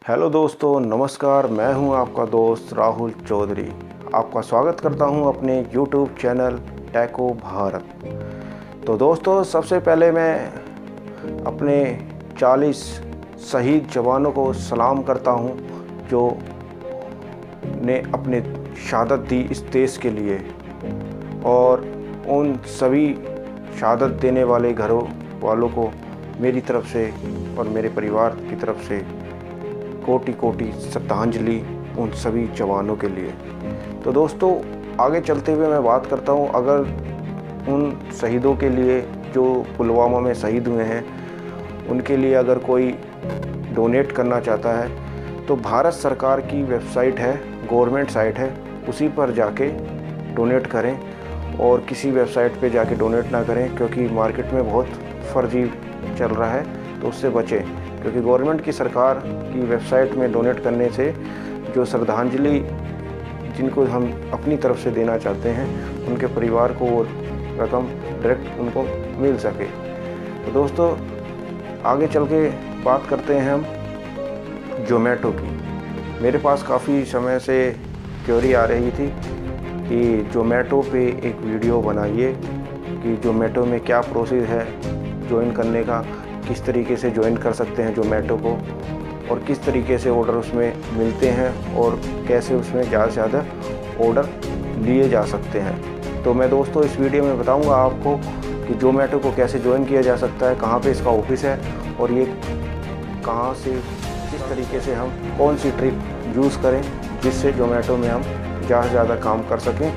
Hello दोस्तों, नमस्कार। मैं हूं आपका दोस्त राहुल चौधरी। आपका स्वागत करता हूं अपने यूट्यूब चैनल टेको भारत। तो दोस्तों, सबसे पहले मैं अपने 40 शहीद जवानों को सलाम करता हूं जो ने अपने शहादत दी इस देश के लिए, और उन सभी शहादत देने वाले घरों वालों को मेरी तरफ से और मेरे परिवार की तरफ से कोटि कोटि श्रद्धांजलि उन सभी जवानों के लिए। तो दोस्तों, आगे चलते हुए मैं बात करता हूं, अगर उन शहीदों के लिए जो पुलवामा में शहीद हुए हैं उनके लिए अगर कोई डोनेट करना चाहता है तो भारत सरकार की वेबसाइट है, गवर्नमेंट साइट है, उसी पर जाके डोनेट करें और किसी वेबसाइट पे जाके डोनेट ना करें, क्योंकि मार्केट में बहुत फर्जी चल रहा है, तो उससे बचें। क्योंकि गवर्नमेंट की सरकार की वेबसाइट में डोनेट करने से जो श्रद्धांजलि जिनको हम अपनी तरफ से देना चाहते हैं उनके परिवार को वो रकम डायरेक्ट उनको मिल सके। तो दोस्तों, आगे चल के बात करते हैं हम ज़ोमैटो की। मेरे पास काफ़ी समय से क्वेरी आ रही थी कि ज़ोमैटो पे एक वीडियो बनाइए कि ज़ोमैटो में क्या प्रोसेस है ज्वाइन करने का, किस तरीके से ज्वाइन कर सकते हैं ज़ोमैटो को, और किस तरीके से ऑर्डर उसमें मिलते हैं और कैसे उसमें ज़्यादा से ज़्यादा ऑर्डर लिए जा सकते हैं। तो मैं दोस्तों इस वीडियो में बताऊंगा आपको कि ज़ोमैटो को कैसे ज्वाइन किया जा सकता है, कहाँ पे इसका ऑफिस है, और ये कहाँ से किस तरीके से हम कौन सी ट्रिक यूज़ करें जिससे ज़ोमैटो में हम ज़्यादा से ज़्यादा काम कर सकें,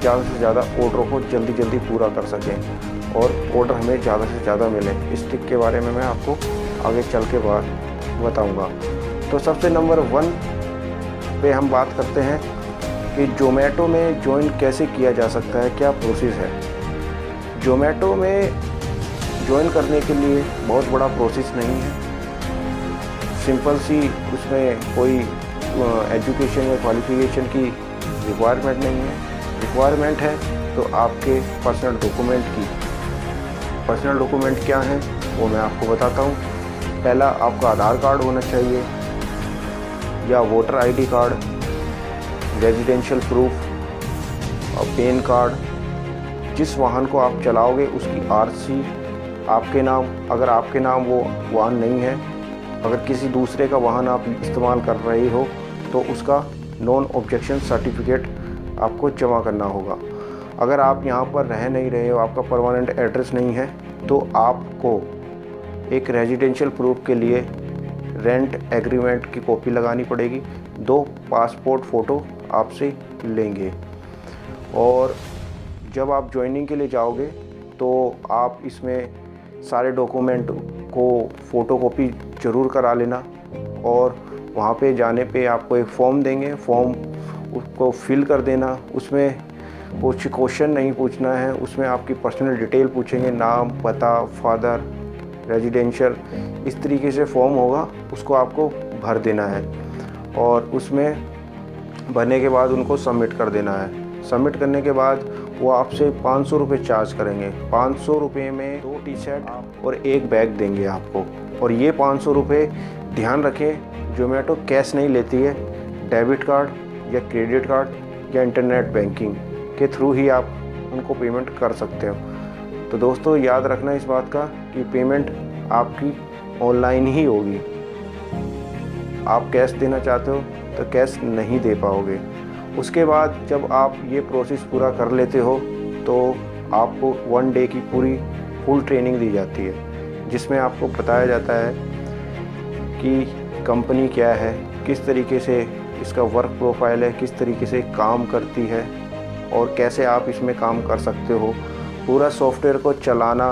ज़्यादा से ज़्यादा ऑर्डरों को जल्दी जल्दी पूरा कर सकें और ऑर्डर हमें ज़्यादा से ज़्यादा मिले। इस ट्रिक के बारे में मैं आपको आगे चल के बाद बताऊंगा। तो सबसे नंबर 1 पे हम बात करते हैं कि ज़ोमैटो में ज्वाइन कैसे किया जा सकता है, क्या प्रोसेस है। ज़ोमैटो में ज्वाइन करने के लिए बहुत बड़ा प्रोसेस नहीं है, सिंपल सी उसमें कोई एजुकेशन या क्वालिफिकेशन की रिक्वायरमेंट नहीं है। रिक्वायरमेंट है तो आपके पर्सनल डॉक्यूमेंट की। पर्सनल डॉक्यूमेंट क्या हैं वो मैं आपको बताता हूँ। पहला, आपका आधार कार्ड होना चाहिए या voter ID card, residential proof और पैन कार्ड। जिस वाहन को आप चलाओगे उसकी आरसी आपके नाम, अगर आपके नाम वो वाहन नहीं है, अगर किसी दूसरे का वाहन आप इस्तेमाल कर रहे हो तो उसका नॉन ऑब्जेक्शन सर्टिफिकेट आपको जमा करना होगा। अगर आप यहाँ पर रह नहीं रहे हो, आपका परमानेंट एड्रेस नहीं है, तो आपको एक रेजिडेंशियल प्रूफ के लिए रेंट एग्रीमेंट की कॉपी लगानी पड़ेगी। 2 पासपोर्ट फ़ोटो आपसे लेंगे, और जब आप ज्वाइनिंग के लिए जाओगे तो आप इसमें सारे डॉक्यूमेंट को फ़ोटोकॉपी ज़रूर करा लेना। और वहाँ पे जाने पे आपको एक फॉर्म देंगे, फॉर्म उसको फिल कर देना। उसमें कुछ क्वेश्चन नहीं पूछना है, उसमें आपकी पर्सनल डिटेल पूछेंगे, नाम, पता, फादर, रेजिडेंशियल, इस तरीके से फॉर्म होगा, उसको आपको भर देना है और उसमें भरने के बाद उनको सबमिट कर देना है। सबमिट करने के बाद वो आपसे 500 रुपये चार्ज करेंगे। 500 रुपये में 2 टी-शर्ट और 1 बैग देंगे आपको। और ये 500 रुपये ध्यान रखें, ज़ोमैटो कैश नहीं लेती है, डेबिट कार्ड या क्रेडिट कार्ड या इंटरनेट बैंकिंग के थ्रू ही आप उनको पेमेंट कर सकते हो। तो दोस्तों, याद रखना इस बात का कि पेमेंट आपकी ऑनलाइन ही होगी। आप कैश देना चाहते हो तो कैश नहीं दे पाओगे। उसके बाद जब आप ये प्रोसेस पूरा कर लेते हो तो आपको 1 डे की पूरी फुल ट्रेनिंग दी जाती है, जिसमें आपको बताया जाता है कि कंपनी क्या है, किस तरीके से इसका वर्क प्रोफाइल है, किस तरीके से काम करती है और कैसे आप इसमें काम कर सकते हो। पूरा सॉफ्टवेयर को चलाना,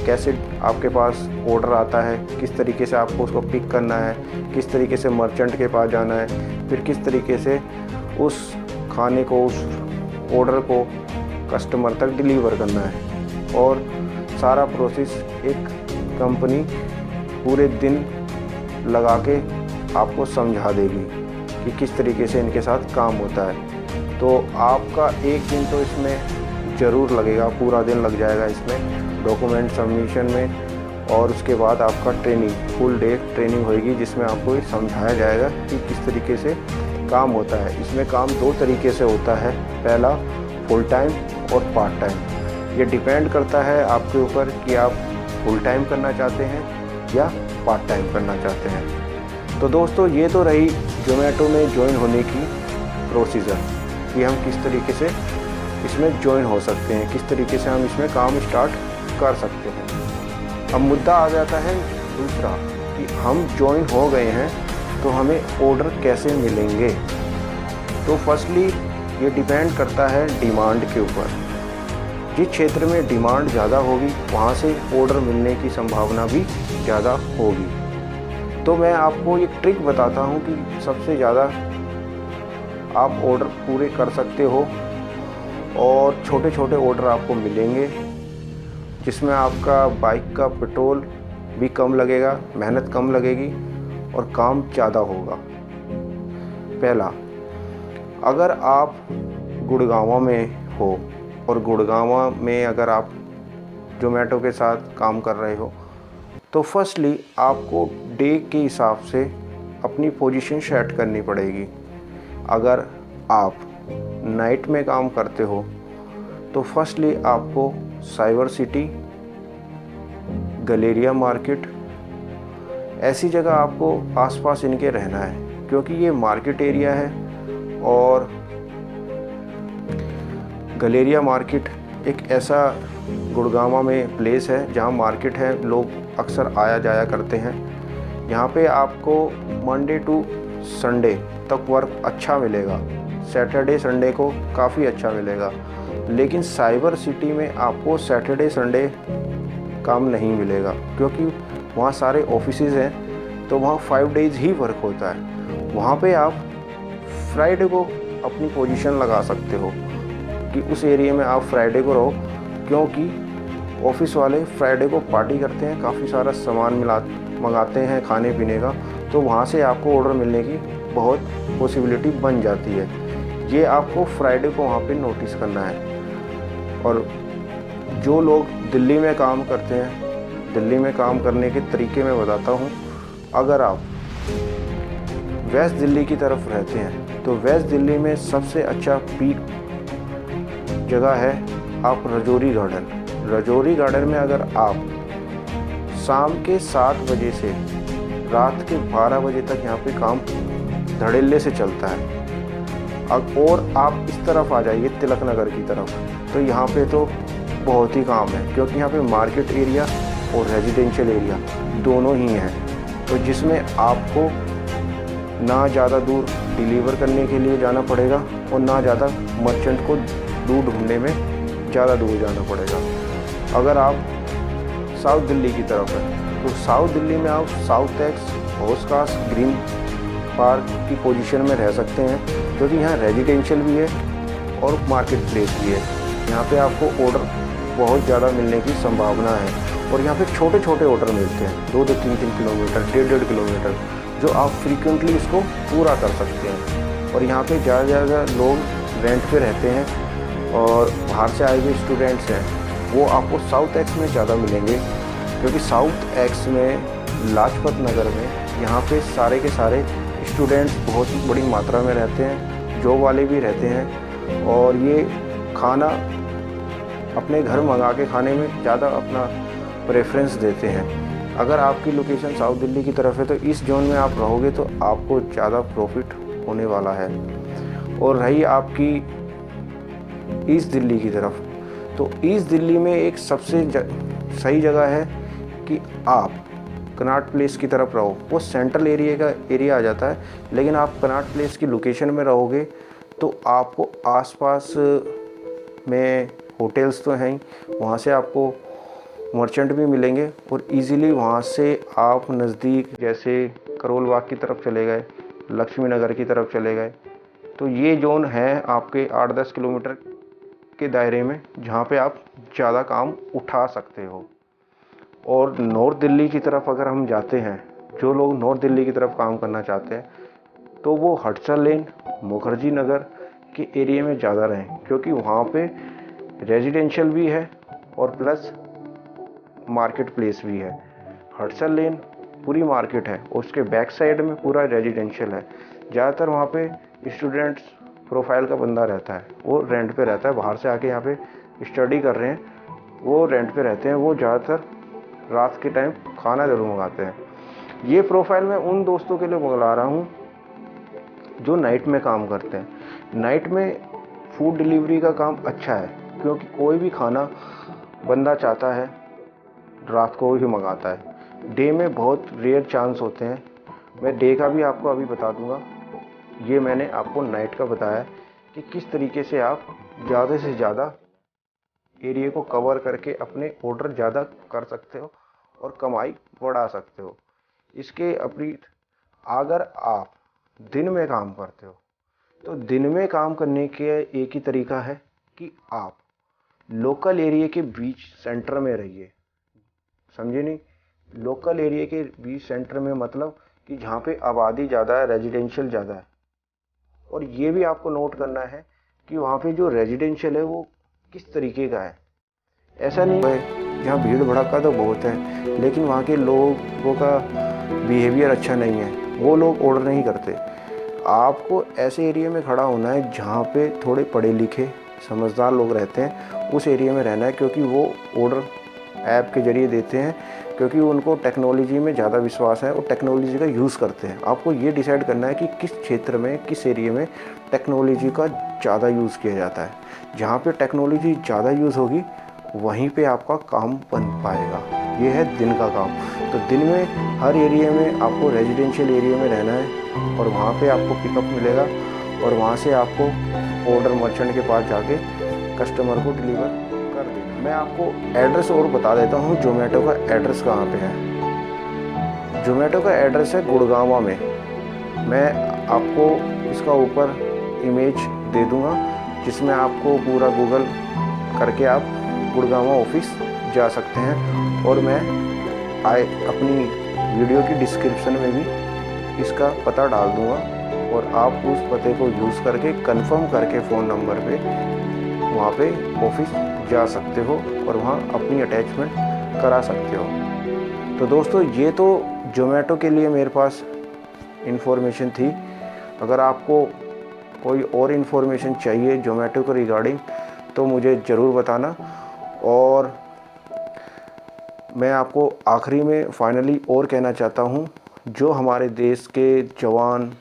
कैसे आपके पास ऑर्डर आता है, किस तरीके से आपको उसको पिक करना है, किस तरीके से मर्चेंट के पास जाना है, फिर किस तरीके से उस खाने को, उस ऑर्डर को कस्टमर तक डिलीवर करना है। और सारा प्रोसेस एक कंपनी पूरे दिन लगा के आपको समझा देगी कि किस तरीके से इनके साथ काम होता है। तो आपका एक दिन तो इसमें ज़रूर लगेगा, पूरा दिन लग जाएगा इसमें डॉक्यूमेंट सबमिशन में और उसके बाद आपका ट्रेनिंग, फुल डे ट्रेनिंग होगी, जिसमें आपको ये समझाया जाएगा कि किस तरीके से काम होता है। इसमें काम 2 तरीके से होता है, पहला फुल टाइम और पार्ट टाइम। ये डिपेंड करता है आपके ऊपर कि आप फुल टाइम करना चाहते हैं या पार्ट टाइम करना चाहते हैं। तो दोस्तों, ये तो रही ज़ोमैटो में ज्वाइन होने की प्रोसीजर कि हम किस तरीके से इसमें ज्वाइन हो सकते हैं, किस तरीके से हम इसमें काम स्टार्ट कर सकते हैं। अब मुद्दा आ जाता है दूसरा कि हम ज्वाइन हो गए हैं तो हमें ऑर्डर कैसे मिलेंगे। तो फर्स्टली ये डिपेंड करता है डिमांड के ऊपर। जिस क्षेत्र में डिमांड ज़्यादा होगी वहाँ से ऑर्डर मिलने की संभावना भी ज़्यादा होगी। तो मैं आपको एक ट्रिक बताता हूँ कि सबसे ज़्यादा आप ऑर्डर पूरे कर सकते हो और छोटे छोटे ऑर्डर आपको मिलेंगे, जिसमें आपका बाइक का पेट्रोल भी कम लगेगा, मेहनत कम लगेगी और काम ज़्यादा होगा। पहला, अगर आप गुड़गांव में हो और गुड़गांव में अगर आप ज़ोमैटो के साथ काम कर रहे हो तो फर्स्टली आपको डे के हिसाब से अपनी पोजीशन सेट करनी पड़ेगी। अगर आप नाइट में काम करते हो तो फर्स्टली आपको साइबर सिटी, गलेरिया मार्केट, ऐसी जगह आपको आसपास इनके रहना है, क्योंकि ये मार्केट एरिया है। और गलेरिया मार्केट एक ऐसा गुड़गांव में प्लेस है जहाँ मार्केट है, लोग अक्सर आया जाया करते हैं। यहाँ पे आपको मंडे टू संडे तक वर्क अच्छा मिलेगा, सैटरडे संडे को काफ़ी अच्छा मिलेगा। लेकिन साइबर सिटी में आपको सैटरडे संडे काम नहीं मिलेगा, क्योंकि वहाँ सारे ऑफिसेज हैं, तो वहाँ 5 डेज़ ही वर्क होता है। वहाँ पे आप फ्राइडे को अपनी पोजीशन लगा सकते हो कि उस एरिया में आप फ्राइडे को रहो, क्योंकि ऑफिस वाले फ्राइडे को पार्टी करते हैं, काफ़ी सारा सामान मंगाते हैं खाने पीने का, तो वहाँ से आपको ऑर्डर मिलने की बहुत पॉसिबिलिटी बन जाती है। ये आपको फ्राइडे को वहाँ पे नोटिस करना है। और जो लोग दिल्ली में काम करते हैं, दिल्ली में काम करने के तरीके मैं बताता हूँ। अगर आप वेस्ट दिल्ली की तरफ रहते हैं तो वेस्ट दिल्ली में सबसे अच्छा पीक जगह है आप रजौरी गार्डन। रजौरी गार्डन में अगर आप शाम के 7 बजे से रात के 12 बजे तक यहाँ पे काम धड़ल्ले से चलता है। अब और आप इस तरफ आ जाइए तिलक नगर की तरफ, तो यहाँ पे तो बहुत ही काम है, क्योंकि यहाँ पे मार्केट एरिया और रेजिडेंशियल एरिया दोनों ही हैं। तो जिसमें आपको ना ज़्यादा दूर डिलीवर करने के लिए जाना पड़ेगा और ना ज़्यादा मर्चेंट को दूर ढूंढने में ज़्यादा दूर जाना पड़ेगा। अगर आप साउथ दिल्ली की तरफ है तो साउथ दिल्ली में आप south x, Hauz Khas, green park की पोजीशन में रह सकते हैं, क्योंकि यहाँ रेजिडेंशियल भी है और मार्केट प्लेस भी है। यहाँ पे आपको ऑर्डर बहुत ज़्यादा मिलने की संभावना है और यहाँ पे छोटे छोटे ऑर्डर मिलते हैं, 2-2, 3-3 किलोमीटर, 1.5 किलोमीटर, जो आप फ्रीक्वेंटली इसको पूरा कर सकते हैं। और यहाँ पे ज़्यादा लोग रेंट पे रहते हैं और बाहर से आए हुए स्टूडेंट्स हैं, वो आपको साउथ एक्स में ज़्यादा मिलेंगे, क्योंकि साउथ एक्स में लाजपत नगर में यहाँ पे सारे के सारे स्टूडेंट्स बहुत बड़ी मात्रा में रहते हैं, जॉब वाले भी रहते हैं, और ये खाना अपने घर मंगा के खाने में ज़्यादा अपना प्रेफरेंस देते हैं। अगर आपकी लोकेशन साउथ दिल्ली की तरफ है तो इस जोन में आप रहोगे तो आपको ज़्यादा प्रॉफिट होने वाला है। और रही आपकी ईस्ट दिल्ली की तरफ, तो ईस्ट दिल्ली में एक सबसे सही जगह है कि आप कनॉट प्लेस की तरफ रहो। वो सेंट्रल एरिया आ जाता है, लेकिन आप कनॉट प्लेस की लोकेशन में रहोगे तो आपको आसपास में होटल्स तो हैं ही, वहाँ से आपको मर्चेंट भी मिलेंगे और इजीली वहाँ से आप नज़दीक जैसे करोल बाग की तरफ चले गए, लक्ष्मी नगर की तरफ चले गए, तो ये जोन है आपके 8-10 किलोमीटर के दायरे में, जहाँ पे आप ज़्यादा काम उठा सकते हो। और नॉर्थ दिल्ली की तरफ अगर हम जाते हैं, जो लोग नॉर्थ दिल्ली की तरफ काम करना चाहते हैं तो वो हडसन लेन, मुखर्जी नगर के एरिया में ज़्यादा रहें, क्योंकि वहाँ पे रेजिडेंशियल भी है और प्लस मार्केट प्लेस भी है। हडसन लेन पूरी मार्केट है, उसके बैक साइड में पूरा रेजिडेंशियल है। ज़्यादातर वहाँ पे स्टूडेंट्स प्रोफाइल का बंदा रहता है, वो रेंट पे रहता है, बाहर से आके यहाँ पे स्टडी कर रहे हैं, वो रेंट पे रहते हैं। वो ज़्यादातर रात के टाइम खाना ज़रूर मंगाते हैं। ये प्रोफाइल मैं उन दोस्तों के लिए बुला रहा हूँ जो नाइट में काम करते हैं। नाइट में फूड डिलीवरी का काम अच्छा है, क्योंकि कोई भी खाना बंदा चाहता है रात को ही मंगाता है। डे में बहुत रेयर चांस होते हैं। मैं डे का भी आपको अभी बता दूंगा। ये मैंने आपको नाइट का बताया कि किस तरीके से आप ज़्यादा से ज़्यादा एरिया को कवर करके अपने ऑर्डर ज़्यादा कर सकते हो और कमाई बढ़ा सकते हो। इसके विपरीत अगर आप दिन में काम करते हो तो दिन में काम करने के एक ही तरीका है कि आप लोकल एरिया के बीच सेंटर में रहिए। समझे नहीं? लोकल एरिया के बीच सेंटर में मतलब कि जहाँ पे आबादी ज़्यादा है, रेजिडेंशियल ज़्यादा है। और ये भी आपको नोट करना है कि वहाँ पे जो रेजिडेंशियल है वो किस तरीके का है। ऐसा नहीं है जहाँ भीड़ भड़का तो बहुत है, लेकिन वहाँ के लोगों का बिहेवियर अच्छा नहीं है, वो लोग ऑर्डर नहीं करते। आपको ऐसे एरिया में खड़ा होना है जहाँ पे थोड़े पढ़े लिखे समझदार लोग रहते हैं, उस एरिया में रहना है, क्योंकि वो ऑर्डर ऐप के ज़रिए देते हैं, क्योंकि उनको टेक्नोलॉजी में ज़्यादा विश्वास है और टेक्नोलॉजी का यूज़ करते हैं। आपको ये डिसाइड करना है कि किस क्षेत्र में, किस एरिया में टेक्नोलॉजी का ज़्यादा यूज़ किया जाता है। जहाँ पे टेक्नोलॉजी ज़्यादा यूज़ होगी वहीं पे आपका काम बन पाएगा। ये है दिन का काम। तो दिन में हर एरिया में आपको रेजिडेंशियल एरिया में रहना है और वहाँ पे आपको पिकअप मिलेगा और वहाँ से आपको ऑर्डर मर्चेंट के पास जाके कस्टमर को डिलीवर कर देना। मैं आपको एड्रेस और बता देता हूँ जोमेटो का एड्रेस कहाँ पे है। जोमेटो का एड्रेस है गुड़गांव में। मैं आपको इसका ऊपर इमेज दे दूँगा, जिसमें आपको पूरा गूगल करके आप गुड़गांव ऑफिस जा सकते हैं। और मैं अपनी वीडियो की डिस्क्रिप्शन में भी इसका पता डाल दूँगा और आप उस पते को यूज़ करके कंफर्म करके फ़ोन नंबर पे वहाँ पे ऑफिस जा सकते हो और वहाँ अपनी अटैचमेंट करा सकते हो। तो दोस्तों, ये तो जोमेटो के लिए मेरे पास इन्फॉर्मेशन थी। अगर आपको कोई और इन्फॉर्मेशन चाहिए जोमेटो को रिगार्डिंग तो मुझे ज़रूर बताना। और मैं आपको आखिरी में फाइनली और कहना चाहता हूँ, जो हमारे देश के जवान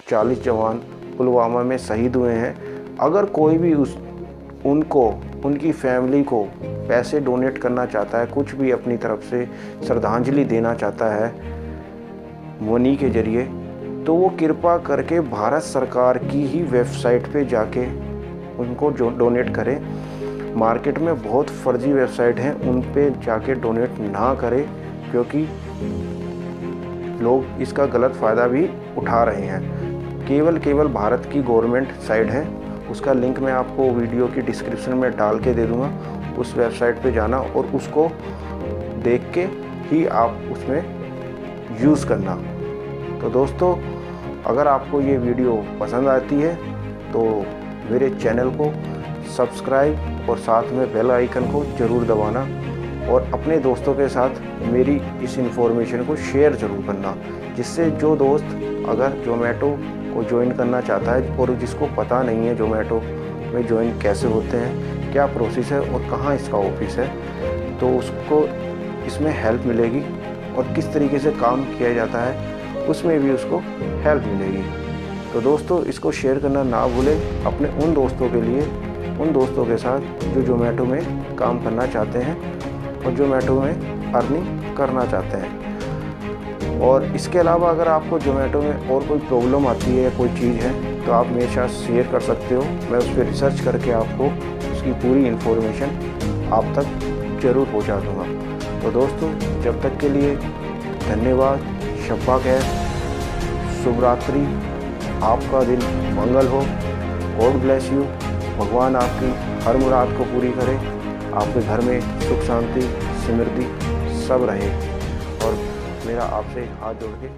40 जवान पुलवामा में शहीद हुए हैं, अगर कोई भी उनको उनकी फैमिली को पैसे डोनेट करना चाहता है, कुछ भी अपनी तरफ से श्रद्धांजलि देना चाहता है मनी के ज़रिए, तो वो कृपा करके भारत सरकार की ही वेबसाइट पे जाके उनको जो डोनेट करें। मार्केट में बहुत फर्जी वेबसाइट हैं, उन पे जाके डोनेट ना करें, क्योंकि लोग इसका गलत फ़ायदा भी उठा रहे हैं। केवल भारत की गवर्नमेंट साइट है, उसका लिंक मैं आपको वीडियो की डिस्क्रिप्शन में डाल के दे दूँगा। उस वेबसाइट पे जाना और उसको देख के ही आप उसमें यूज़ करना। तो दोस्तों, अगर आपको ये वीडियो पसंद आती है तो मेरे चैनल को सब्सक्राइब और साथ में बेल आइकन को ज़रूर दबाना और अपने दोस्तों के साथ मेरी इस इन्फॉर्मेशन को शेयर ज़रूर करना, जिससे जो दोस्त अगर जोमेटो को ज्वाइन करना चाहता है और जिसको पता नहीं है जोमेटो में ज्वाइन कैसे होते हैं, क्या प्रोसेस है और कहाँ इसका ऑफिस है, तो उसको इसमें हेल्प मिलेगी और किस तरीके से काम किया जाता है उसमें भी उसको हेल्प मिलेगी। तो दोस्तों, इसको शेयर करना ना भूलें अपने उन दोस्तों के लिए, उन दोस्तों के साथ जो जोमेटो में काम करना चाहते हैं और जोमेटो में अर्निंग करना चाहते हैं। और इसके अलावा अगर आपको जोमेटो में और कोई प्रॉब्लम आती है, कोई चीज़ है, तो आप मेरे साथ शेयर कर सकते हो। मैं उस पर रिसर्च करके आपको उसकी पूरी इन्फॉर्मेशन आप तक ज़रूर पहुंचा दूंगा। तो दोस्तों, जब तक के लिए धन्यवाद। शब्बा खैर, शुभ रात्रि, आपका दिन मंगल हो। God bless you. भगवान आपकी हर मुराद को पूरी करे, आपके घर में सुख शांति समृद्धि सब रहे। और मेरा आपसे हाथ जोड़ के